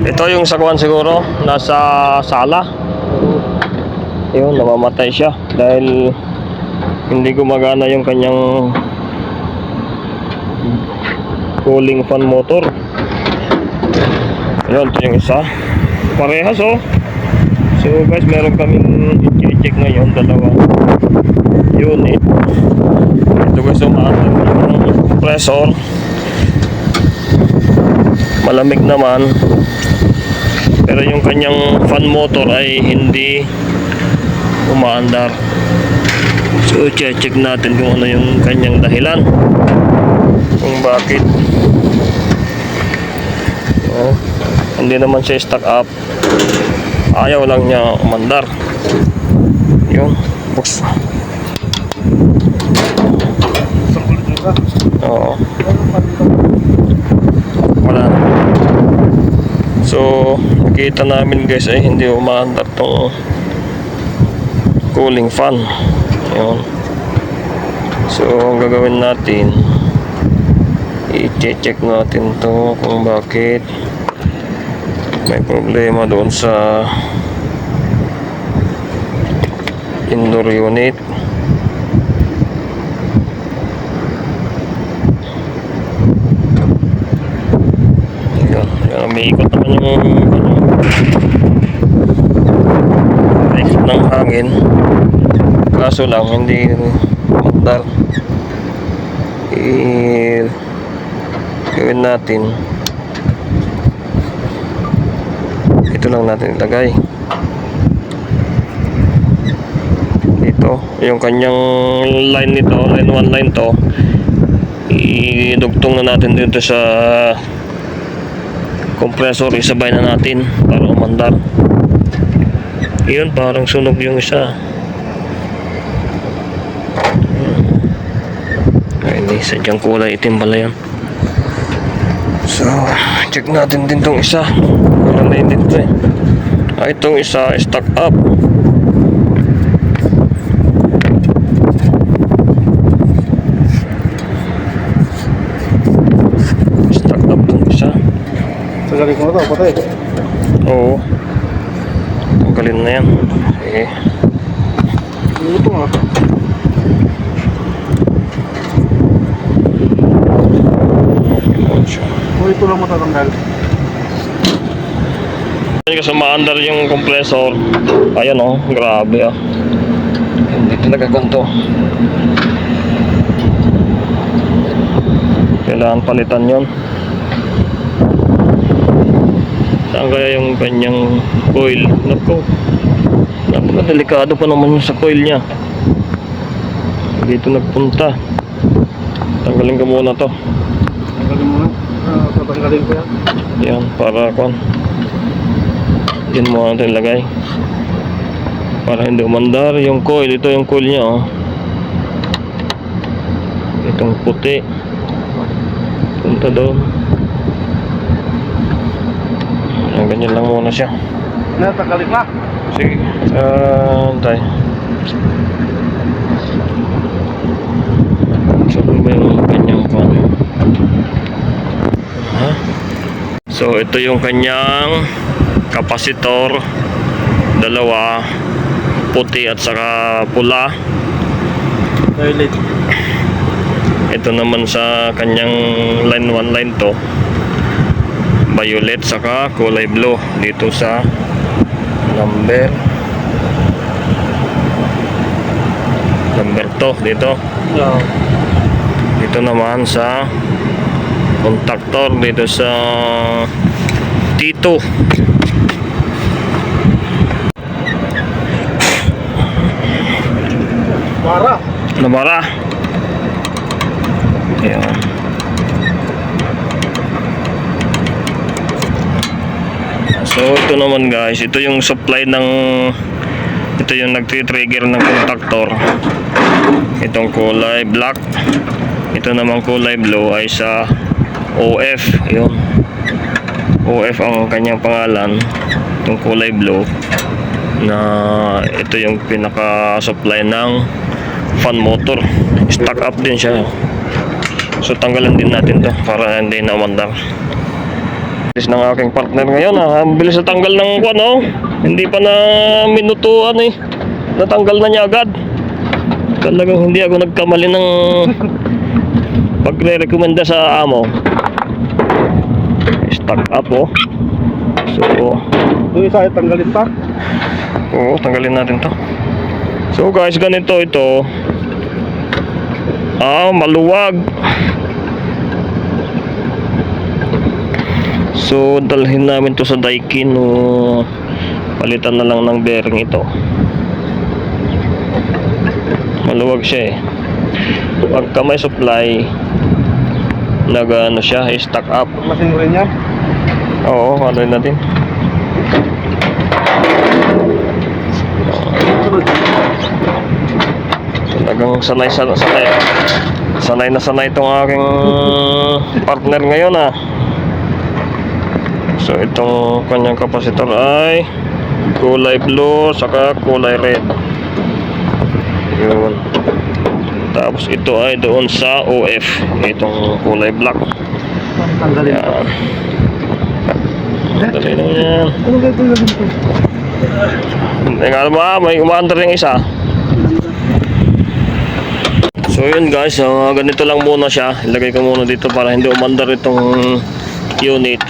Ito yung sakuan siguro, nasa sala. Yun, namamatay siya dahil hindi gumagana yung kanyang cooling fan motor. Yun, ito yung isa. Parehas oh. So guys, meron kaming i-check ngayon, dalawa unit. Ito guys, umaandar yung compressor. Malamig naman. Pero yung kanyang fan motor ay hindi umaandar. So check natin kung ano yung kanyang dahilan, kung bakit hindi naman siya stock up, ayaw lang niya umandar. Yung box. Oo. Wala. So nakita namin guys ay hindi umaandar tong cooling fan. Yun. So ang gagawin natin, i-check natin to kung bakit may problema doon sa indoor unit. Yun. Yan, may ikot naman yung ikot ng hangin, kaso lang hindi mandar. Gawin natin, ito lang natin ilagay dito yung kanyang line nito, line 1 line to, idugtong na natin dito sa compressor, isabay na natin para umandar. Yun, parang sunog yung isa. Ay, hindi, sadyang kulay itim pala yan. So check natin din tong isa, wala na din ito eh. Itong isa stock up. Stock up tong isa. Tanggalin ko na ito, patay. Oo, tanggalin na yan. Sige. Ito nga. O ito lang matatanggal. Kasi maandar yung compressor. Ayan oh, grabe ah. Hindi talaga ganito. Kailangan palitan yon. Saan kaya yung kanyang coil? Naku, napakadelikado pa naman yung sa coil nya. Dito nagpunta. Tanggalin ko muna to. Tanggalin mo na. Tatanggalin ko yan. Yan, para kon. Yan mo natin ilagay para hindi umandar yung coil. Ito yung coil nya oh. Itong puti punta doon. Yan, ganyan lang muna siya. Tanggalin na. Sige, antay. So ba yung kanyang kon? So ito yung kanyang kapasitor, dalawa, puti at saka pula. Violet. Ito naman sa kanyang line 1 line to, violet saka kulay blue dito sa number 2 dito. Yeah. Dito naman sa contactor dito sa T2. Para. Namara. Ayan. So ito naman guys, ito yung supply ng, ito yung nagti-trigger ng contactor. Itong kulay black, ito naman kulay blue ay sa OF. Yun, OF ang kanyang pangalan. Itong kulay blue na ito yung pinaka supply ng fan motor. Stock up din siya. So tanggalan din natin to para hindi na umandar. Bilis ng aking partner ngayon Ang bilis na tanggal ng kwan Hindi pa na minutuan Natanggal na niya agad. Talagang hindi ako nagkamali ng pagre-recommenda sa amo. Stock up So Yung isa ay tanggalin pa. oo, tanggalin natin to. So guys, ganito ito. Maluwag. So dalhin namin to sa Daikin palitan na lang ng bearing ito. Maluwag siya Pagka may supply siya, stock up. Masin mo rin yan. Oo, ano natin. Talagang sanay na sanay itong aking partner ngayon So itong kanyang kapasitor ay kulay blue saka kulay red. Yun. Tapos ito ay doon sa OF, itong kulay black. Tanggalin pa. Dali lang yan. Ano ba ito gagawin ko? Hindi nga ba, may umaandar yung isa. So yun guys, ganito lang muna siya. Ilagay ko muna dito para hindi umandar itong unit.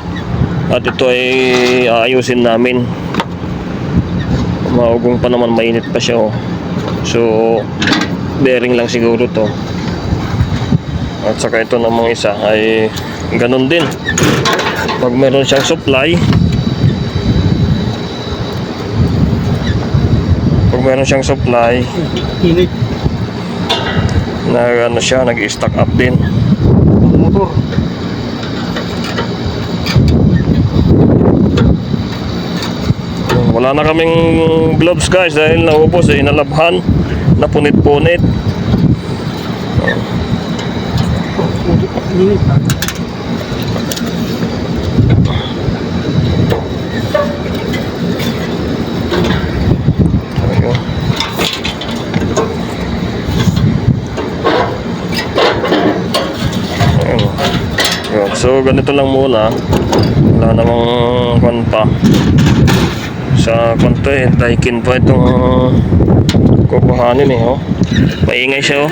At ito ay aayusin namin. Maugong pa naman, mainit pa siya So bearing lang siguro to. At saka ito namang isa ay ganun din. Pag meron siyang supply, Init. siya, nag-stock up din. Motor. Wala na kaming gloves guys dahil naubos inalabhan, napunit-punit. Init. So ganito lang muna. Wala namang kwan pa. Sa kwan to Daikin pa itong kukuhanin Maingay siya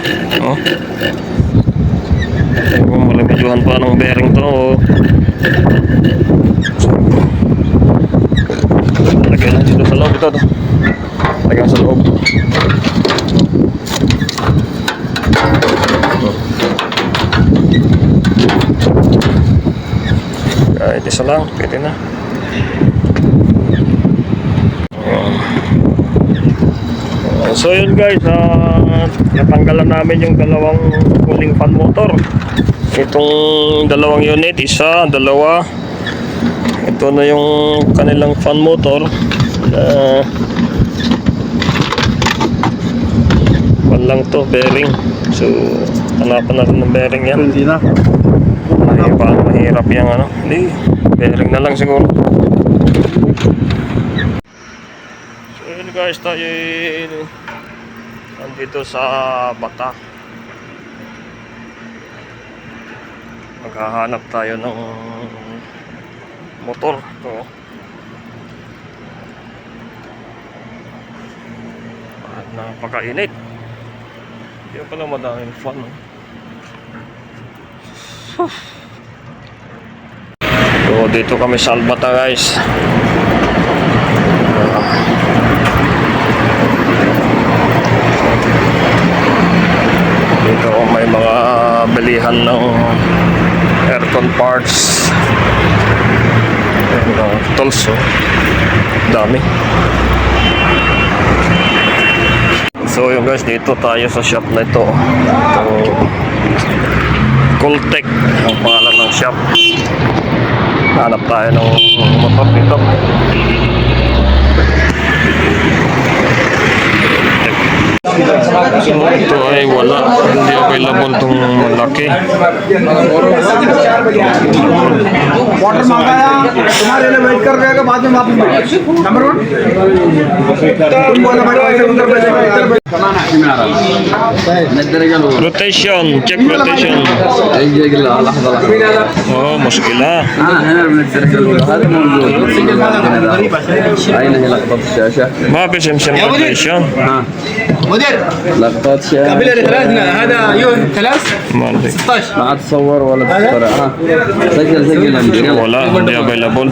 Malamidyohan pa ng bearing to So lagyan lang dito sa loob ito lagyan sa loob. Kahit isa lang, pwede na. So yun guys, natanggalan namin yung dalawang cooling fan motor. Itong dalawang unit, isa, dalawa. Ito na yung kanilang fan motor. Lang to, bearing. So hanapan natin ng bearing yan. Hindi na. Ay, parang mahirap yung Hindi, bearing na lang siguro. So yun guys, tayo nandito sa Bata. Maghahanap tayo ng motor. Ito. At napakainit. Hindi pala madaming fan. So dito kami sa Albata guys. Dito may mga bilihan ng aircon parts. Tools dami. So yun guys, dito tayo sa shop na ito. Cooltech ang pangalan ng shop. Hanap tayo ng motor dito. So ito ay wala, hindi available tong malaki. Water मांगा है तुम्हारे लिए वेट कर रहेगा बाद में वापस नंबर 1 तुम बोला भाई पैसे उधर भेजेगा इधर Rotation, check rotation. Oh, muskila. هنا بنترك هذا موجود أين هي لقطة الشاشة؟ Ma PSM rotation. مدير لقطات شاشة قبل ثلاث هذا يوم ثلاث Mali. 16 ما تصور ولا تذكر سجل Wala, hindi available.